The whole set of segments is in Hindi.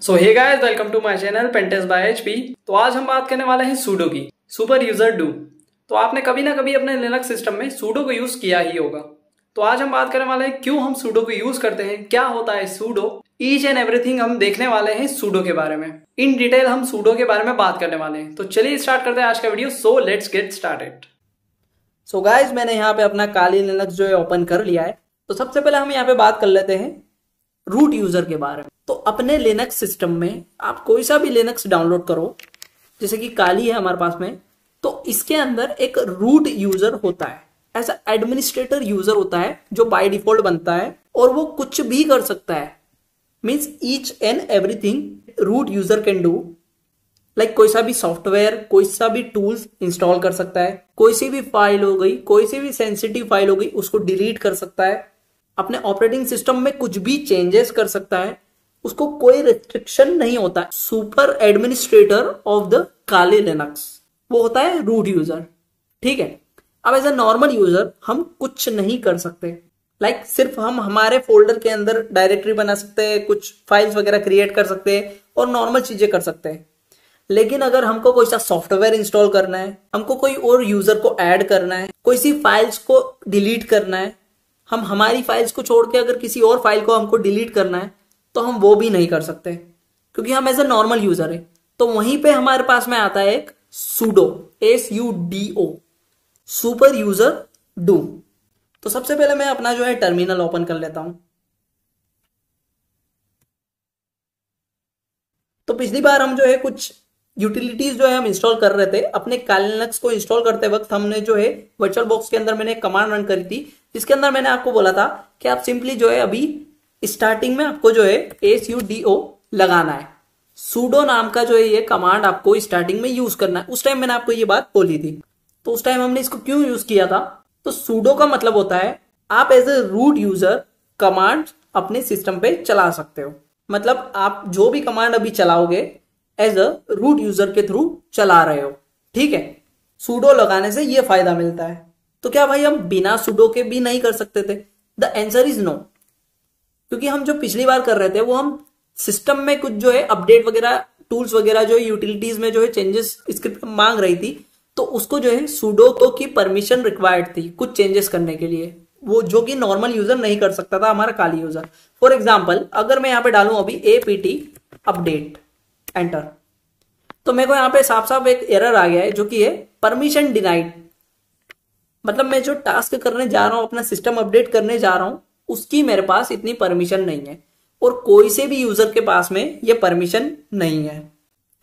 So hey guys, welcome to my channel pentest by HP. तो आज हम बात करने वाले हैं सूडो की, सुपर यूजर डू। तो आपने कभी ना कभी अपने लिनक्स सिस्टम में सूडो को यूज किया ही होगा। तो आज हम बात करने वाले हैं क्यों हम सूडो को यूज करते हैं, क्या होता है सूडो, ईच एंड एवरीथिंग हम देखने वाले हैं सूडो के बारे में। इन डिटेल हम सूडो के बारे में बात करने वाले हैं। तो चलिए स्टार्ट करते हैं आज का video. So let's get started. So guys, मैंने यहाँ पे अपना काली लिनक्स जो है ओपन कर लिया है। तो सबसे पहले हम यहाँ पे बात कर लेते हैं रूट यूजर के बारे में। तो अपने लिनक्स सिस्टम में आप कोई सा भी लिनक्स डाउनलोड करो, जैसे कि काली है हमारे पास में, तो इसके अंदर एक रूट यूजर होता है, ऐसा एडमिनिस्ट्रेटर यूजर होता है जो बाय डिफॉल्ट बनता है और वो कुछ भी कर सकता है। Means each and everything root user can do. Like कोई सा भी सॉफ्टवेयर, कोई सा भी टूल्स इंस्टॉल कर सकता है, कोई सी भी फाइल हो गई, कोई सी भी सेंसिटिव फाइल हो गई, उसको डिलीट कर सकता है, अपने ऑपरेटिंग सिस्टम में कुछ भी चेंजेस कर सकता है, उसको कोई रिस्ट्रिक्शन नहीं होता है। Super administrator of the Kali Linux वो होता है रूट यूजर। ठीक है, अब एज अ नॉर्मल यूजर हम कुछ नहीं कर सकते। लाइक सिर्फ हम हमारे फोल्डर के अंदर डायरेक्टरी बना सकते हैं, कुछ फाइल्स वगैरह क्रिएट कर सकते हैं और नॉर्मल चीजें कर सकते हैं। लेकिन अगर हमको कोई सा सॉफ्टवेयर इंस्टॉल करना है, हमको कोई और यूजर को ऐड करना है, कोई सी फाइल्स को डिलीट करना है, हम हमारी फाइल्स को छोड़ के अगर किसी और फाइल को हमको डिलीट करना है, तो हम वो भी नहीं कर सकते क्योंकि हम एज अ नॉर्मल यूजर है। तो वहीं पे हमारे पास में आता है एक pseudo, SUDO, super user do. तो सबसे पहले मैं अपना जो है टर्मिनल ओपन कर लेता हूं। तो पिछली बार हम जो है कुछ यूटिलिटीज जो है हम इंस्टॉल कर रहे थे। अपने काली लिनक्स को इंस्टॉल करते वक्त हमने जो है वर्चुअल बॉक्स के अंदर मैंने एक कमांड रन करी थी, जिसके अंदर मैंने आपको बोला था कि आप सिंपली जो है अभी स्टार्टिंग में आपको जो है SUDO लगाना है। सूडो नाम का जो है ये कमांड आपको स्टार्टिंग में यूज करना है। उस टाइम मैंने आपको ये बात बोली थी। तो उस टाइम हमने इसको क्यों यूज किया था? तो सूडो का मतलब होता है आप as a root user command अपने सिस्टम पे चला सकते हो। मतलब आप जो भी कमांड अभी चलाओगे एज अ रूट यूजर के थ्रू चला रहे हो। ठीक है, सूडो लगाने से ये फायदा मिलता है। तो क्या भाई हम बिना सूडो के भी नहीं कर सकते थे? The answer is no. क्योंकि हम जो पिछली बार कर रहे थे वो हम सिस्टम में कुछ जो है अपडेट वगैरह, टूल्स वगैरह जो है यूटिलिटीज में जो है चेंजेस स्क्रिप्ट मांग रही थी, तो उसको जो है सूडो की परमिशन रिक्वायर्ड थी कुछ चेंजेस करने के लिए, वो जो कि नॉर्मल यूजर नहीं कर सकता था, हमारा काली यूजर। फॉर एग्जाम्पल अगर मैं यहाँ पे डालूं अभी apt अपडेट एंटर, तो मेरे को यहाँ पे साफ साफ एक एरर आ गया है जो कि है परमिशन डिनाइड। मतलब मैं जो टास्क करने जा रहा हूं, अपना सिस्टम अपडेट करने जा रहा हूं, उसकी मेरे पास इतनी परमिशन नहीं है और कोई से भी यूजर के पास में ये परमिशन नहीं है।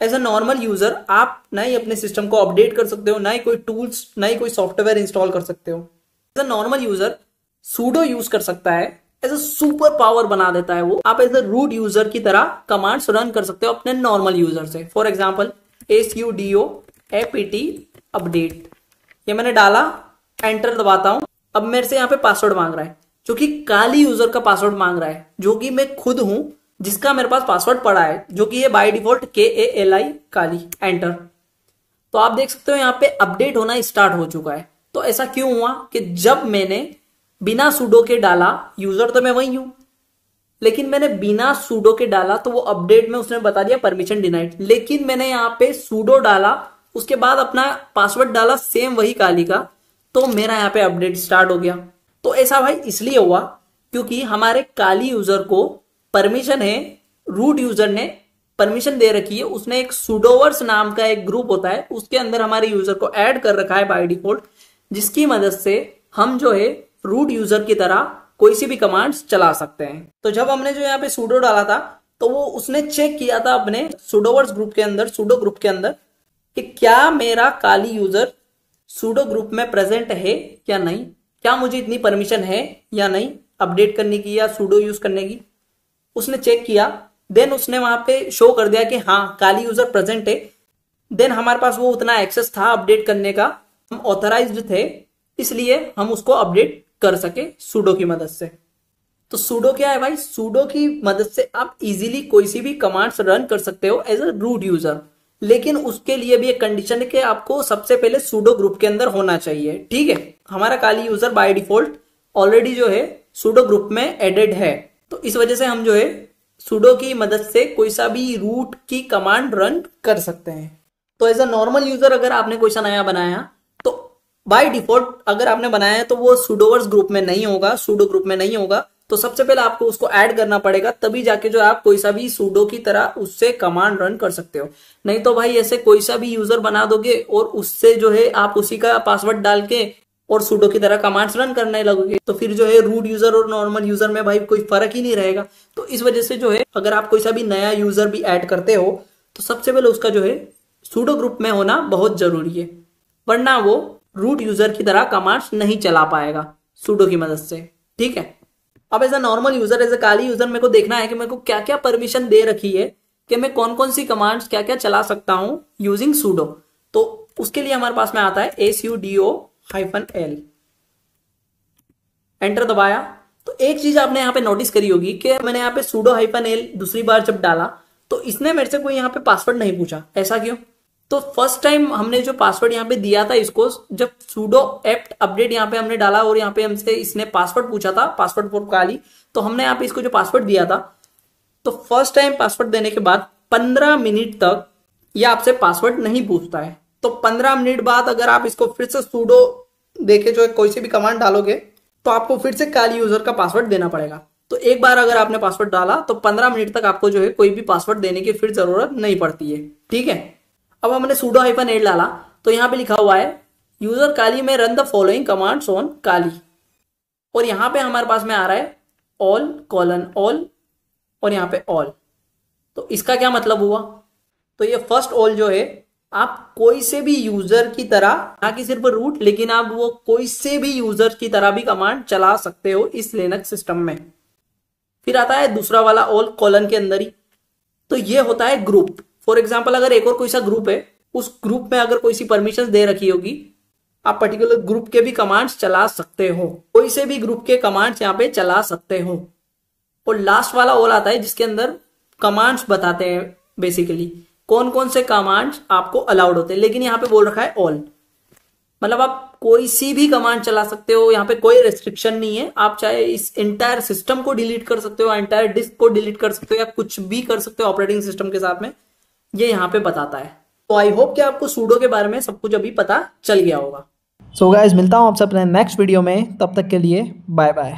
एज अ नॉर्मल यूजर आप ना ही अपने सिस्टम को अपडेट कर सकते हो, ना ही कोई टूल्स, ना ही कोई सॉफ्टवेयर इंस्टॉल कर सकते हो। As a normal user sudo use कर सकता है, एज अ सुपर पावर बना देता है वो। आप एज अ रूट यूजर की तरह कमांड्स रन कर सकते हो अपने नॉर्मल यूजर से। For example SUDO apt update, ये मैंने डाला, एंटर दबाता हूं। अब मेरे से यहाँ पे पासवर्ड मांग रहा है जो कि काली यूजर का पासवर्ड मांग रहा है, जो कि मैं खुद हूं जिसका मेरे पास पासवर्ड पड़ा है, जो कि ये by default KALI Kali. Enter. तो आप देख सकते हो यहाँ पे अपडेट होना स्टार्ट हो चुका है। तो ऐसा क्यों हुआ कि जब मैंने बिना सूडो के डाला, यूजर तो मैं वही हूं, लेकिन मैंने बिना सूडो के डाला तो वो अपडेट में उसने बता दिया परमिशन डिनाइड। लेकिन मैंने यहाँ पे सूडो डाला, उसके बाद अपना पासवर्ड डाला सेम वही काली का, तो मेरा यहाँ पे अपडेट स्टार्ट हो गया। तो ऐसा भाई इसलिए हुआ क्योंकि हमारे काली यूजर को परमिशन है, रूट यूजर ने परमिशन दे रखी है, उसने एक सूडोवर्स नाम का एक ग्रुप होता है, उसके अंदर हमारे यूजर को ऐड कर रखा है बाय डिफॉल्ट, जिसकी मदद से हम जो है रूट यूजर की तरह कोई सी भी कमांड्स चला सकते हैं। तो जब हमने जो यहाँ पे सूडो डाला था तो वो उसने चेक किया था अपने सूडोवर्स ग्रुप के अंदर, सूडो ग्रुप के अंदर, कि क्या मेरा काली यूजर सूडो ग्रुप में प्रेजेंट है या नहीं, क्या मुझे इतनी परमिशन है या नहीं अपडेट करने की या सूडो यूज करने की। उसने चेक किया, देन उसने वहां पे शो कर दिया कि हाँ काली यूजर प्रेजेंट है। देन हमारे पास वो उतना एक्सेस था अपडेट करने का, हम ऑथराइज्ड थे, इसलिए हम उसको अपडेट कर सके सूडो की मदद से। तो सूडो क्या है भाई? सूडो की मदद से आप इजीली कोई सी भी कमांड्स रन कर सकते हो एज अ रूट यूजर, लेकिन उसके लिए भी एक कंडीशन है कि आपको सबसे पहले सूडो ग्रुप के अंदर होना चाहिए। ठीक है, हमारा काली यूजर बाय डिफॉल्ट ऑलरेडी जो है सूडो ग्रुप में एडेड है, तो इस वजह से हम जो है sudo की मदद से कोई सा भी रूट की कमांड रन कर सकते हैं। तो एज अ नॉर्मल यूजर अगर आपने कोई सा नया बनाया तो बाय डिफॉल्ट अगर आपने बनाया है तो वो sudoverse ग्रुप में नहीं होगा, sudo ग्रुप में नहीं होगा। तो सबसे पहले आपको उसको ऐड करना पड़ेगा, तभी जाके जो आप कोई सा भी sudo की तरह उससे कमांड रन कर सकते हो। नहीं तो भाई ऐसे कोई सा भी यूजर बना दोगे और उससे जो है आप उसी का पासवर्ड डाल के और sudo की तरह कमांड्स रन करने लगोगे, तो फिर जो है रूट यूजर और नॉर्मल यूजर में भाई कोई फर्क ही नहीं रहेगा। तो इस वजह से जो है अगर आप कोई सा भी नया यूजर भी ऐड करते हो तो सबसे पहले उसका जो है sudo ग्रुप में होना बहुत जरूरी है, वरना वो रूट यूजर की तरह कमांड्स नहीं चला पाएगा sudo की मदद से। ठीक है, अब as a normal user, as a Kali user मेरे को देखना है कि मेरे को क्या क्या परमिशन दे रखी है, कि मैं कौन कौन सी कमांड्स क्या क्या चला सकता हूं यूजिंग sudo। तो उसके लिए हमारे पास में आता है sudo-l, एंटर दबाया। तो एक चीज आपने यहाँ पे नोटिस करी होगी कि मैंने यहाँ पे sudo-l दूसरी बार जब डाला तो इसने मेरे से कोई यहाँ पे पासवर्ड नहीं पूछा। ऐसा क्यों? तो फर्स्ट टाइम हमने जो पासवर्ड यहाँ पे दिया था इसको, जब sudo apt अपडेट यहाँ पे हमने डाला और यहाँ पे हमसे इसने पासवर्ड पूछा था, पासवर्ड फॉर काली, तो हमने यहाँ पे इसको जो पासवर्ड दिया था, तो फर्स्ट टाइम पासवर्ड देने के बाद 15 मिनट तक ये आपसे पासवर्ड नहीं पूछता है। तो 15 मिनट बाद अगर आप इसको फिर से sudo देके जो है कोई सी भी कमांड डालोगे तो आपको फिर से काली यूजर का पासवर्ड देना पड़ेगा। तो एक बार अगर आपने पासवर्ड डाला तो 15 मिनट तक आपको जो है कोई भी पासवर्ड देने की फिर जरूरत नहीं पड़ती है। ठीक है, अब हमने sudo-l डाला तो यहाँ पे लिखा हुआ है यूजर काली में run the following commands on Kali, और यहाँ पे हमारे पास में आ रहा है all: और यहाँ पे ऑल। तो इसका क्या मतलब हुआ? तो ये फर्स्ट ऑल जो है आप कोई से भी यूजर की तरह, ना कि सिर्फ रूट, लेकिन आप वो कोई से भी यूजर की तरह भी कमांड चला सकते हो इस लिनक्स सिस्टम में। फिर आता है दूसरा वाला ऑल कॉलन के अंदर ही, तो ये होता है ग्रुप। फॉर एग्जाम्पल अगर एक और कोई सा ग्रुप है, उस ग्रुप में अगर कोई सी परमिशन दे रखी होगी, आप पर्टिकुलर ग्रुप के भी कमांड्स चला सकते हो, कोई से भी ग्रुप के कमांड्स यहाँ पे चला सकते हो। और लास्ट वाला ऑल आता है जिसके अंदर कमांड्स बताते हैं बेसिकली कौन कौन से कमांड्स आपको अलाउड होते हैं, लेकिन यहाँ पे बोल रखा है ऑल, मतलब आप कोई सी भी कमांड चला सकते हो, यहाँ पे कोई रेस्ट्रिक्शन नहीं है। आप चाहे इस एंटायर सिस्टम को डिलीट कर सकते हो, एंटायर डिस्क को डिलीट कर सकते हो, या कुछ भी कर सकते हो ऑपरेटिंग सिस्टम के साथ में, ये यहाँ पे बताता है। तो आई होप कि आपको sudo के बारे में सब कुछ अभी पता चल गया होगा। सो गाइस, मिलता हूँ आपसे अपने नेक्स्ट वीडियो में, तब तक के लिए बाय बाय।